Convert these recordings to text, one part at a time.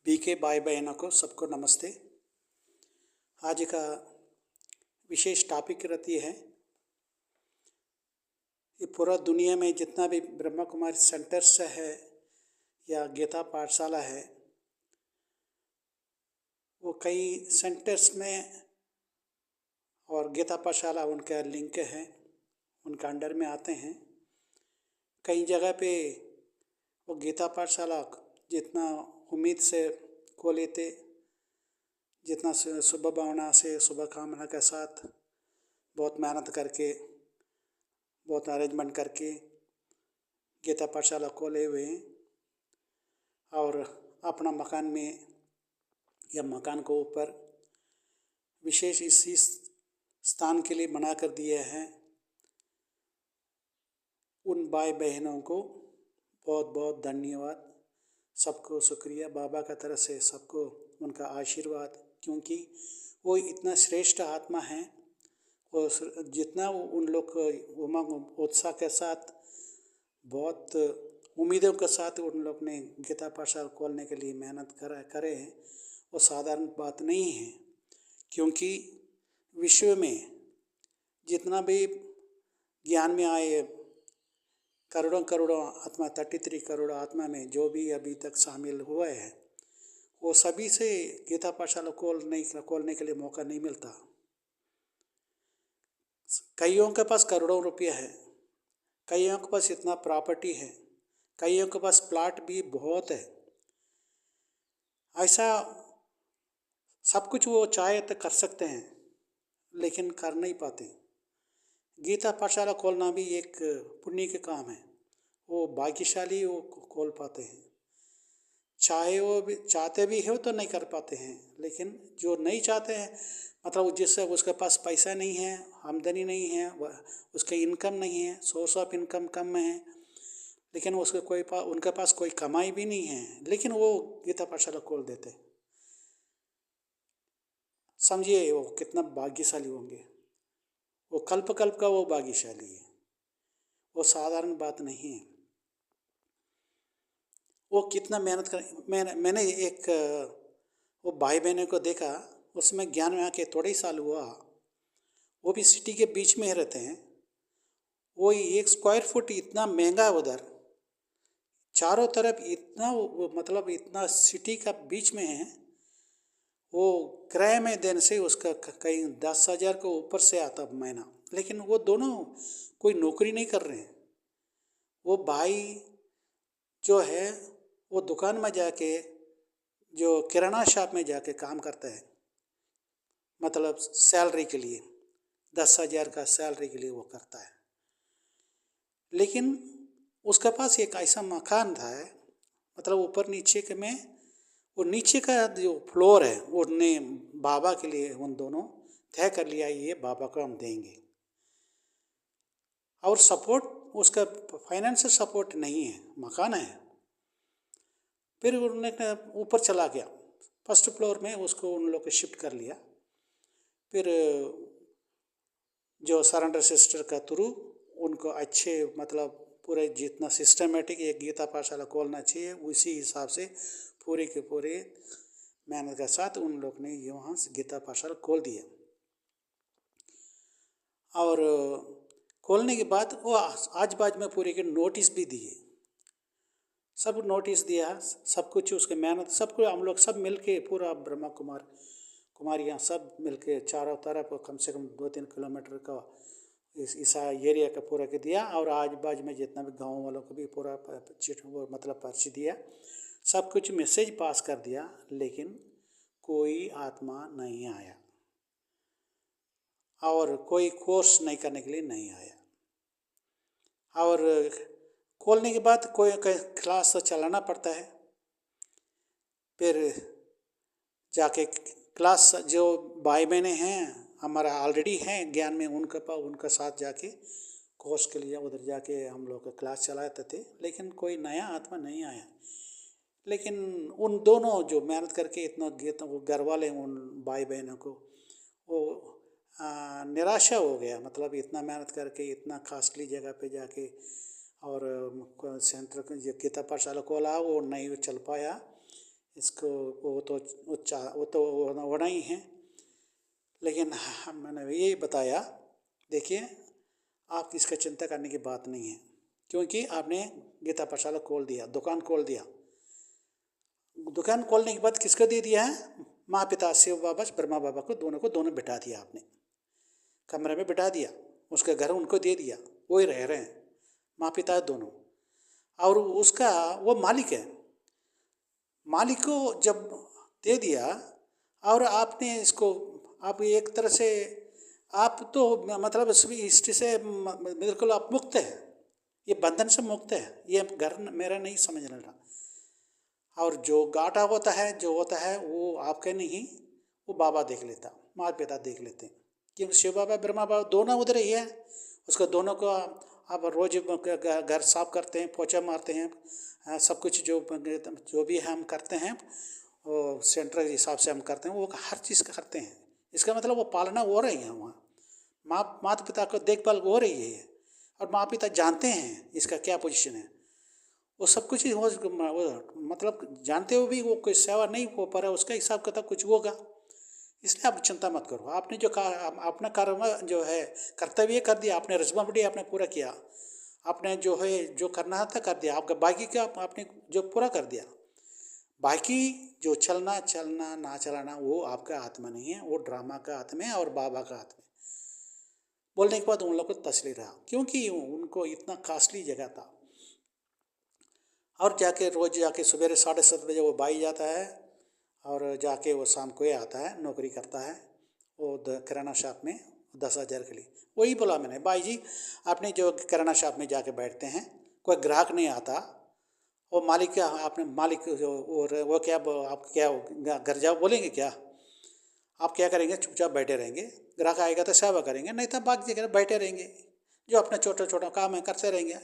BK भाई बहनों को सबको नमस्ते। आज का विशेष टॉपिक रहती है, ये पूरा दुनिया में जितना भी ब्रह्मा कुमारी सेंटर्स है या गीता पाठशाला है, वो कई सेंटर्स में और गीता पाठशाला उनका लिंक है, उनका अंडर में आते हैं। कई जगह पे वो गीता पाठशाला जितना उम्मीद से को लेते, जितना शुभ भावना से शुभ कामना के साथ बहुत मेहनत करके, बहुत अरेंजमेंट करके गीता पाठशाला खोले हुए हैं और अपना मकान में या मकान को ऊपर विशेष इसी स्थान के लिए बना कर दिए हैं। उन भाई बहनों को बहुत बहुत धन्यवाद, सबको शुक्रिया बाबा का तरफ से, सबको उनका आशीर्वाद, क्योंकि वो इतना श्रेष्ठ आत्मा है। वो जितना उन लोग उमंग उत्साह के साथ, बहुत उम्मीदों के साथ उन लोग ने गीता पाठशाला खोलने के लिए मेहनत करे हैं, वो साधारण बात नहीं है। क्योंकि विश्व में जितना भी ज्ञान में आए करोड़ों करोड़ों आत्मा, 33 करोड़ आत्मा में जो भी अभी तक शामिल हुए हैं, वो सभी से गीता पाठशाला खोलने के लिए मौका नहीं मिलता। कईयों के पास करोड़ों रुपये है, कईयों के पास इतना प्रॉपर्टी है, कईयों के पास प्लाट भी बहुत है। ऐसा सब कुछ वो चाहे तो कर सकते हैं, लेकिन कर नहीं पाते। गीता पाठशाला खोलना भी एक पुण्य के काम है। वो भाग्यशाली वो खोल पाते हैं। चाहे वो भी चाहते भी हो तो नहीं कर पाते हैं, लेकिन जो नहीं चाहते हैं, मतलब जिससे उसके पास पैसा नहीं है, आमदनी नहीं है, उसके इनकम नहीं है, सोर्स ऑफ इनकम कम है, लेकिन उसके उनके पास कोई कमाई भी नहीं है, लेकिन वो गीता पाठशाला खोल देते। समझिए वो कितना भाग्यशाली होंगे। वो कल्प का वो भाग्यशाली है, वो साधारण बात नहीं है। वो कितना मेहनत कर, मैंने एक वो भाई बहनों को देखा, उसमें ज्ञान में आके थोड़े ही साल हुआ, वो भी सिटी के बीच में रहते हैं। वो 1 स्क्वायर फुट इतना महंगा है उधर, चारों तरफ इतना वो मतलब इतना सिटी का बीच में है। वो किराए में देने से उसका कहीं 10,000 के ऊपर से आता महीना, लेकिन वो दोनों कोई नौकरी नहीं कर रहे हैं। वो भाई जो है वो दुकान में जाके, जो किराना शॉप में जाके काम करता है, मतलब सैलरी के लिए 10,000 का सैलरी के लिए वो करता है। लेकिन उसके पास एक ऐसा मकान था, मतलब ऊपर नीचे के में, वो नीचे का जो फ्लोर है वो ने बाबा के लिए उन दोनों तय कर लिया, ये बाबा को हम देंगे। और सपोर्ट उसका फाइनेंशियल सपोर्ट नहीं है, मकान है। फिर उन्होंने ऊपर चला गया, फर्स्ट फ्लोर में उसको उन लोग को शिफ्ट कर लिया। फिर जो सरेंडर सिस्टर का थ्रू उनको अच्छे, मतलब पूरे जितना सिस्टमेटिक एक गीता पाठशाला खोलना चाहिए, उसी हिसाब से पूरे के पूरे मेहनत के साथ उन लोग ने वहाँ गीता पाठशाला खोल दिया। और खोलने के बाद वो आज बाज में पूरे के नोटिस भी दिए, सब नोटिस दिया, सब कुछ उसके मेहनत, सब कुछ हम लोग सब मिल के, पूरा ब्रह्मा कुमारियाँ सब मिल के चारों तरफ कम से कम 2-3 किलोमीटर का इस एरिया का पूरा के दिया। और आज बाज में जितना भी गाँव वालों को भी पूरा चिट वो मतलब पर्ची दिया, सब कुछ मैसेज पास कर दिया, लेकिन कोई आत्मा नहीं आया और कोई कोर्स नहीं करने के लिए नहीं आया। और खोलने के बाद कोई क्लास तो चलाना पड़ता है। फिर जाके क्लास जो भाई बहनें हैं हमारा ऑलरेडी हैं ज्ञान में, उनका साथ जाके कोर्स के लिए उधर जाके हम लोग क्लास चलाते थे, लेकिन कोई नया आत्मा नहीं आया। लेकिन उन दोनों जो मेहनत करके इतना गीत, वो घर वाले उन भाई बहनों को वो निराशा हो गया, मतलब इतना मेहनत करके इतना कास्टली जगह पे जाके और सेंटर जो गीता पाठशाला खोला वो नहीं चल पाया, इसको वो तो होना ही है। लेकिन मैंने यही बताया, देखिए आप इसका चिंता करने की बात नहीं है, क्योंकि आपने गीता पाठशाला खोल दिया, दुकान खोल दिया। दुकान खोलने के बाद किसको दे दिया है? माँ पिता शिव बाबा ब्रह्मा बाबा को दोनों बिठा दिया आपने, कमरे में बिठा दिया, उसका घर उनको दे दिया, वही रह रहे हैं, माँ पिता दोनों। और उसका वो मालिक है, मालिक को जब दे दिया और आपने इसको, आप एक तरह से आप तो मतलब इससे बिल्कुल आप मुक्त है, ये बंधन से मुक्त है, ये घर मेरा नहीं समझना रहा। और जो घाटा होता है, जो होता है वो आपके नहीं, वो बाबा देख लेता, माँ पिता देख लेते हैं। क्योंकि शिव बाबा ब्रह्मा बाबा दोनों उधर ही है, उसको दोनों को आप रोज घर साफ करते हैं, पोछा मारते हैं, सब कुछ जो भी हम करते हैं वो सेंटर के हिसाब से हम करते हैं, वो हर चीज़ का करते हैं। इसका मतलब वो पालना हो रही है वहाँ, माता पिता को देखभाल हो रही है, और माँ पिता जानते हैं इसका क्या पोजीशन है, वो सब कुछ ही हो, मतलब जानते हुए भी वो कोई सेवा नहीं हो पा रहा, उसका हिसाब किताब कुछ होगा। इसलिए आप चिंता मत करो, आपने जो अपना कर्म जो है कर्तव्य कर दिया, आपने रिस्पॉन्सिबिलिटी आपने पूरा किया, आपने जो है जो करना था कर दिया, आपका बाकी का आपने जो पूरा कर दिया। बाकी जो चलना ना चलाना वो आपका हाथ में नहीं है, वो ड्रामा का हाथ में और बाबा का हाथ में। बोलने के बाद उन लोगों को तसली रहा, क्योंकि उनको इतना कॉस्टली जगह था। और जाके रोज़ जाके सवेरे 7:30 बजे वो बाई जाता है, और जाके वो शाम को ही आता है, नौकरी करता है वो किराना शॉप में 10,000 के लिए। वही बोला मैंने, भाई जी आपने जो किराना शॉप में जाके बैठते हैं, कोई ग्राहक नहीं आता, वो मालिक क्या, आपने मालिक वो क्या आप क्या घर जाओ बोलेंगे क्या? आप क्या करेंगे? चुपचाप बैठे रहेंगे, ग्राहक आएगा तो सेवा करेंगे, नहीं तो बाकी जगह बैठे रहेंगे, जो अपना छोटा छोटा काम है करते रहेंगे।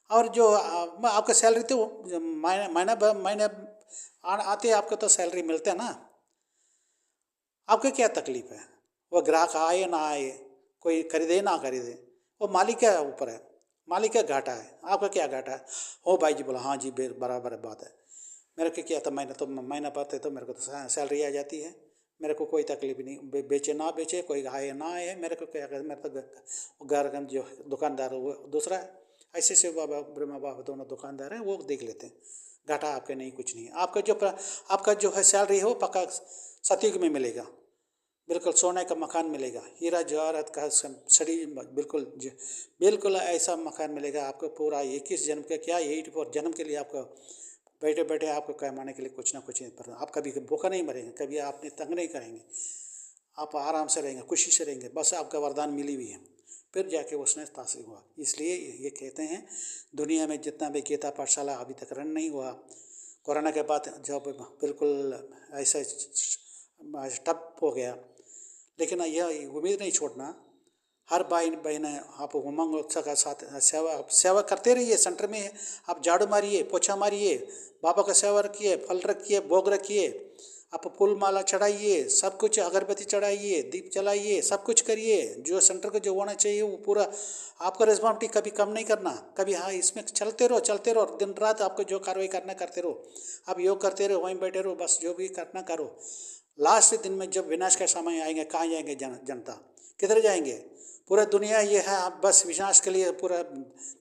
और जो आपका सैलरी तो महीने आते आपको तो सैलरी मिलते हैं ना, आपको क्या तकलीफ है? वो ग्राहक आए ना आए, कोई खरीदे ना खरीदे, वो मालिक के ऊपर है, मालिक का घाटा है, आपका क्या घाटा है? हो भाई जी बोला, हाँ जी बराबर बात है, मेरे को क्या था, महीना पाते तो मेरे को तो सैलरी आ जाती है, मेरे को कोई तकलीफ नहीं, बेचे ना बेचे, कोई आए ना आए, मेरे को क्या कर, मेरे तो घर जो दुकानदार है वो दूसरा है। ऐसे से बाबा ब्रह्मा बाबा दोनों दुकानदार हैं, वो देख लेते हैं, घाटा आपके नहीं, कुछ नहीं। आपका जो है सैलरी है वो पक्का सतयुग में मिलेगा, बिल्कुल सोने का मकान मिलेगा, हीरा जवाहरात का सड़ी बिल्कुल ऐसा मकान मिलेगा आपको पूरा 21 जन्म का क्या 84 जन्म के लिए आपको बैठे बैठे आपको कमाने के लिए कुछ ना कुछ पर आप कभी भूखा नहीं मरेंगे, कभी आपने तंग नहीं करेंगे, आप आराम से रहेंगे, खुशी से रहेंगे, बस आपका वरदान मिली हुई है, फिर जाके उसने तासीर हुआ। इसलिए ये कहते हैं दुनिया में जितना भी गीता पाठशाला अभी तक रन नहीं हुआ, कोरोना के बाद जब बिल्कुल ऐसा ठप हो गया, लेकिन यह उम्मीद नहीं छोड़ना, हर भाई बहन आप उमंग उत्साह का साथ सेवा करते रहिए। सेंटर में आप झाड़ू मारिए, पोछा मारिए, बाबा का सेवा रखिए, फल रखिए, भोग रखिए, आप फूल माला चढ़ाइए, सब कुछ अगरबत्ती चढ़ाइए, दीप जलाइए, सब कुछ करिए, जो सेंटर को जो होना चाहिए वो पूरा आपका रिस्पॉन्सिबिलिटी कभी कम नहीं करना, कभी हाँ इसमें चलते रहो, दिन रात आपको जो कार्रवाई करना करते रहो, आप योग करते रहो, वहीं बैठे रहो, बस जो भी करना करो। लास्ट दिन में जब विनाश का समय आएंगे, कहाँ जाएंगे जनता, किधर जाएंगे? पूरा दुनिया ये है आप बस विनाश के लिए पूरा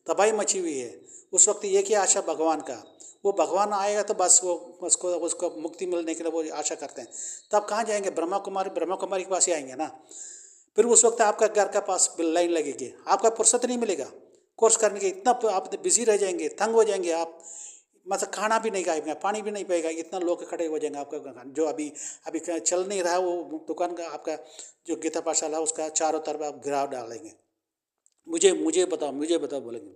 तबाही मची हुई है। उस वक्त ये क्या आशा भगवान का, वो भगवान आएगा तो बस वो उसको मुक्ति मिलने के लिए वो आशा करते हैं, तब कहाँ जाएंगे? ब्रह्मा कुमारी के पास ही आएंगे ना। फिर उस वक्त आपका घर का पास लाइन लगेगी, आपका फुर्सत नहीं मिलेगा कोर्स करने के, इतना आप बिजी रह जाएंगे, तंग हो जाएंगे आप, मतलब खाना भी नहीं खाएंगे, पानी भी नहीं पिएगा, इतना लोग खड़े हो जाएंगे आपका जो अभी चल नहीं रहा वो दुकान का आपका जो गीता पाठशाला उसका चारों तरफ आप गिराव डालेंगे, मुझे बताओ बोलेंगे।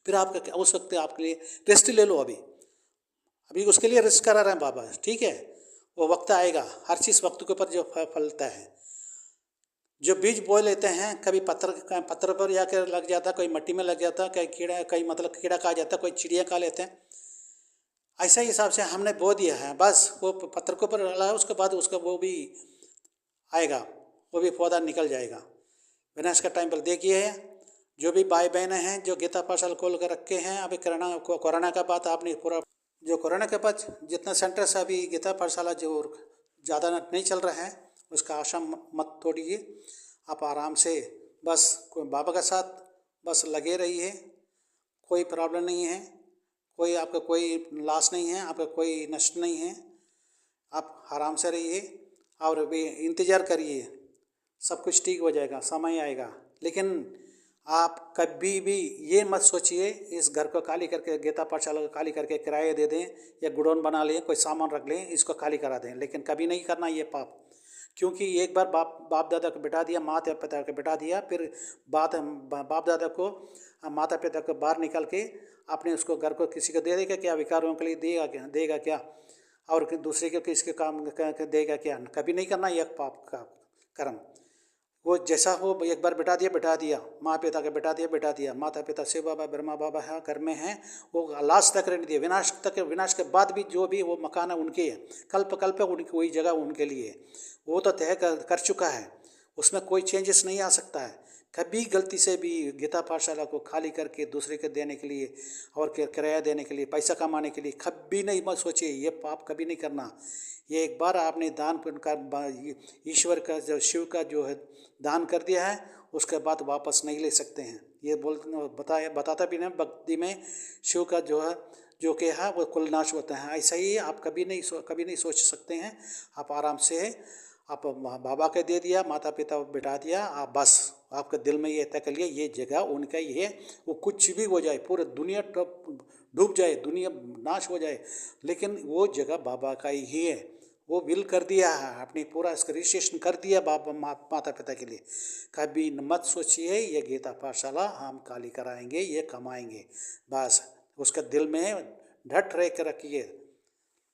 फिर आपका उस वक्त आपके लिए रेस्ट ले लो, अभी उसके लिए रेस्ट करा रहे हैं बाबा, ठीक है? वो वक्त आएगा, हर चीज़ वक्त के ऊपर जो फलता है, जो बीज बो लेते हैं, कभी पत्थर पर जाकर लग जाता, कोई मिट्टी में लग जाता, कहीं मतलब कीड़ा खा जाता, कोई चिड़िया खा लेते हैं, ऐसा ही हिसाब से हमने बो दिया है, बस वो पत्थर के ऊपर डाला है, उसके बाद उसका वो भी आएगा, वो भी पौधा निकल जाएगा। विनाश का टाइम पर देखिए, जो भी भाई बहनें हैं जो गीता पाठशाला खोल कर रखे हैं, अभी कोरोना का बात आपने पूरा जो कोरोना के बाद जितना सेंटर्स अभी गीता पाठशाला जो ज़्यादा नहीं चल रहा है, उसका आशा मत तोड़िए। आप आराम से बस कोई बाबा के साथ बस लगे रहिए। कोई प्रॉब्लम नहीं है, कोई आपका कोई लॉस नहीं है, आपका कोई नष्ट नहीं है। आप आराम से रहिए और भी इंतज़ार करिए, सब कुछ ठीक हो जाएगा, समय आएगा। लेकिन आप कभी भी ये मत सोचिए इस घर को खाली करके, गीता पाठशाला को खाली करके किराए दे दें या गुडौन बना लें, कोई सामान रख लें, इसको खाली करा दें। लेकिन कभी नहीं करना ये पाप, क्योंकि एक बार बाप दादा को बिठा दिया, माता पिता को बिठा दिया, फिर बाप दादा को माता पिता को बाहर निकल के आपने उसको घर को किसी को दे देगा क्या? विकारों के लिए देगा क्या? और दूसरे को किसके काम देगा क्या? कभी नहीं करना यह पाप का कर्म। वो जैसा हो, एक बार बिठा दिया, माँ पिता के बिठा दिया, माता पिता शिव बाबा ब्रह्मा बाबा है घर में हैं, वो लास्ट तक रहने दिए, विनाश के बाद भी जो भी वो मकान है उनके है, कल्प उनकी वही जगह उनके लिए है। वो तो तय कर चुका है, उसमें कोई चेंजेस नहीं आ सकता है। कभी गलती से भी गीता पाठशाला को खाली करके दूसरे के देने के लिए और किराया देने के लिए, पैसा कमाने के लिए कभी नहीं मत सोचिए, ये पाप कभी नहीं करना। ये एक बार आपने दान कर ईश्वर का जो शिव का जो है दान कर दिया है, उसके बाद वापस नहीं ले सकते हैं। ये बताता भी नहीं भक्ति में शिव का जो है जो कि है वो कुल नाश होता है। ऐसा ही आप कभी नहीं सोच सकते हैं। आप आराम से आप बाबा के दे दिया, माता पिता बिठा दिया, आप बस आपके दिल में ये तय कर लिया ये जगह उनका ही है। वो कुछ भी हो जाए, पूरी दुनिया डूब जाए, दुनिया नाश हो जाए, लेकिन वो जगह बाबा का ही है। वो विल कर दिया है, आपने पूरा इसका रजिस्ट्रेशन कर दिया बाबा माता पिता के लिए। कभी मत सोचिए ये गीता पाठशाला हम खाली कराएंगे, ये कमाएंगे। बस उसका दिल में डट रह कर रखिए।